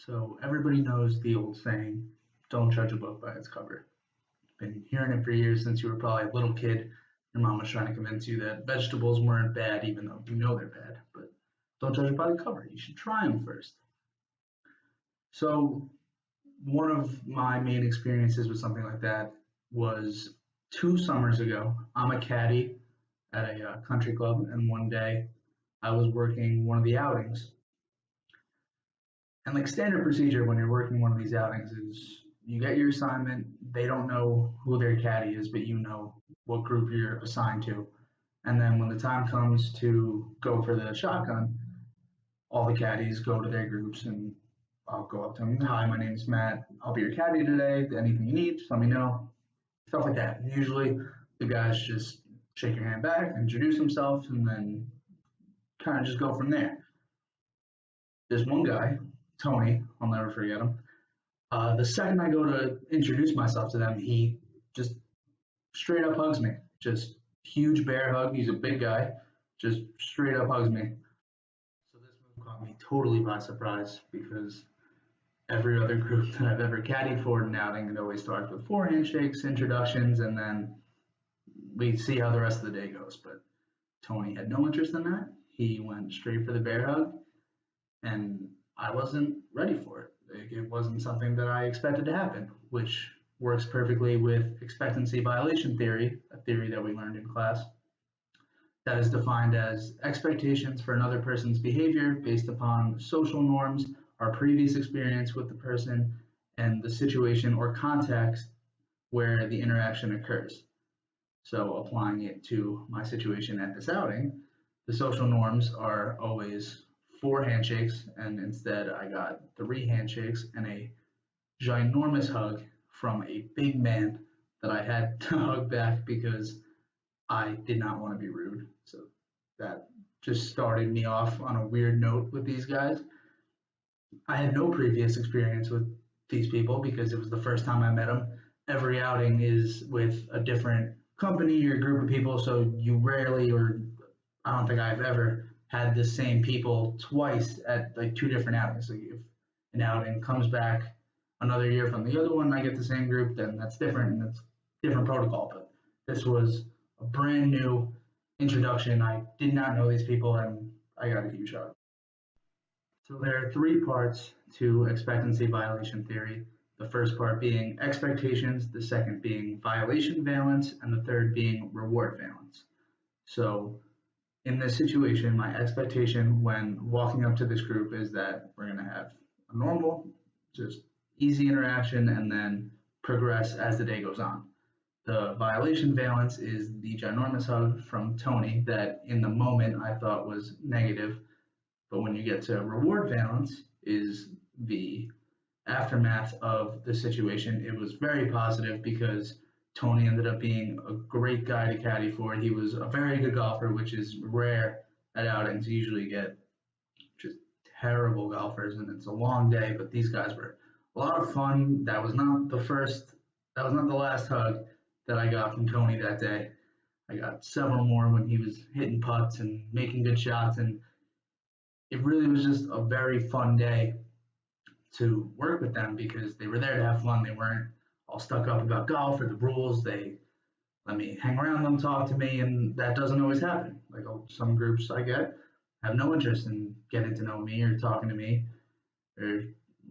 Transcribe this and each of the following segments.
So everybody knows the old saying, don't judge a book by its cover. Been hearing it for years since you were probably a little kid. Your mom was trying to convince you that vegetables weren't bad, even though you know they're bad. But don't judge it by the cover. You should try them first. So one of my main experiences with something like that was 2 summers ago. I'm a caddy at a country club, and one day I was working one of the outings. And like standard procedure when you're working one of these outings is you get your assignment. They don't know who their caddy is, but you know what group you're assigned to. And then when the time comes to go for the shotgun, all the caddies go to their groups and I'll go up to them. Hi, my name is Matt. I'll be your caddy today. Anything you need, just let me know. Stuff like that. And usually the guys just shake your hand back, introduce themselves, and then kind of just go from there. There's one guy, Tony, I'll never forget him. The second I go to introduce myself to them, he just straight up hugs me. Just huge bear hug. He's a big guy. Just straight up hugs me. So this move caught me totally by surprise because every other group that I've ever caddied for in an outing, it always starts with 4 handshakes, introductions, and then we see how the rest of the day goes. But Tony had no interest in that. He went straight for the bear hug, and I wasn't ready for it. It wasn't something that I expected to happen, which works perfectly with expectancy violation theory, a theory that we learned in class. That is defined as expectations for another person's behavior based upon social norms, our previous experience with the person, and the situation or context where the interaction occurs. So applying it to my situation at this outing, the social norms are always 4 handshakes, and instead I got 3 handshakes and a ginormous hug from a big man that I had to hug back because I did not want to be rude. So that just started me off on a weird note with these guys. I had no previous experience with these people because it was the first time I met them. Every outing is with a different company or group of people, so you rarely, or I don't think I've ever had the same people twice at like 2 different outings. Like if an outing comes back another year from the other one, I get the same group, then that's different and it's different protocol. But this was a brand new introduction. I did not know these people and I got a huge hug. So there are 3 parts to expectancy violation theory. The first part being expectations, the second being violation valence, and the third being reward valence. So in this situation, my expectation when walking up to this group is that we're going to have a normal, just easy interaction and then progress as the day goes on. The violation valence is the ginormous hug from Tony that in the moment I thought was negative, but when you get to reward valence is the aftermath of the situation. It was very positive because Tony ended up being a great guy to caddy for. He was a very good golfer, which is rare at outings. You usually get just terrible golfers, and it's a long day, but these guys were a lot of fun. That was not the last hug that I got from Tony that day. I got several more when he was hitting putts and making good shots, and it really was just a very fun day to work with them because they were there to have fun. They weren't all stuck up about golf or the rules. They let me hang around them, talk to me, and that doesn't always happen. Like some groups I get have no interest in getting to know me or talking to me or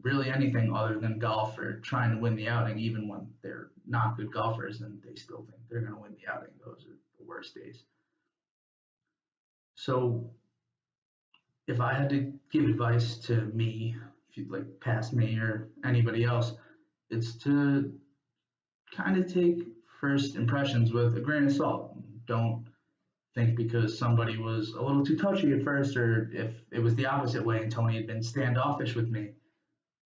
really anything other than golf or trying to win the outing, even when they're not good golfers and they still think they're going to win the outing. Those are the worst days. So if I had to give advice to me, if you'd like past me or anybody else, it's to kind of take first impressions with a grain of salt. Don't think because somebody was a little too touchy at first, or if it was the opposite way and Tony had been standoffish with me,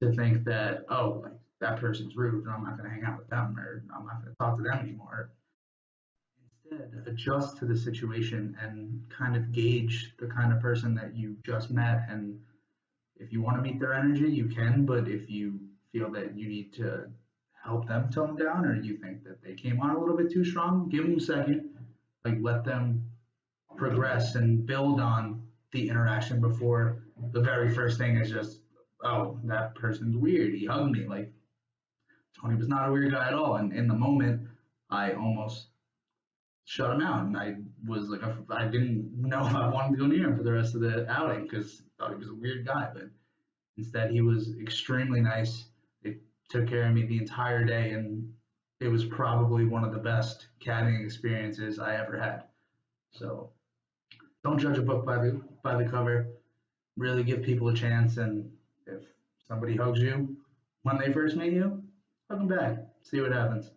to think that, oh, like that person's rude and I'm not going to hang out with them or I'm not going to talk to them anymore. Instead, adjust to the situation and kind of gauge the kind of person that you just met. And if you want to meet their energy, you can, but if you feel that you need to help them tone down or you think that they came on a little bit too strong, give them a second. Like let them progress and build on the interaction before the very first thing is just oh, that person's weird. He hugged me. Like Tony was not a weird guy at all. And in the moment, I almost shut him out, and I was like, I didn't know if I wanted to go near him for the rest of the outing because I thought he was a weird guy. But instead, he was extremely nice. They took care of me the entire day, and it was probably one of the best caddying experiences I ever had. So don't judge a book by the cover. Really give people a chance, and if somebody hugs you when they first meet you, hug them back. See what happens.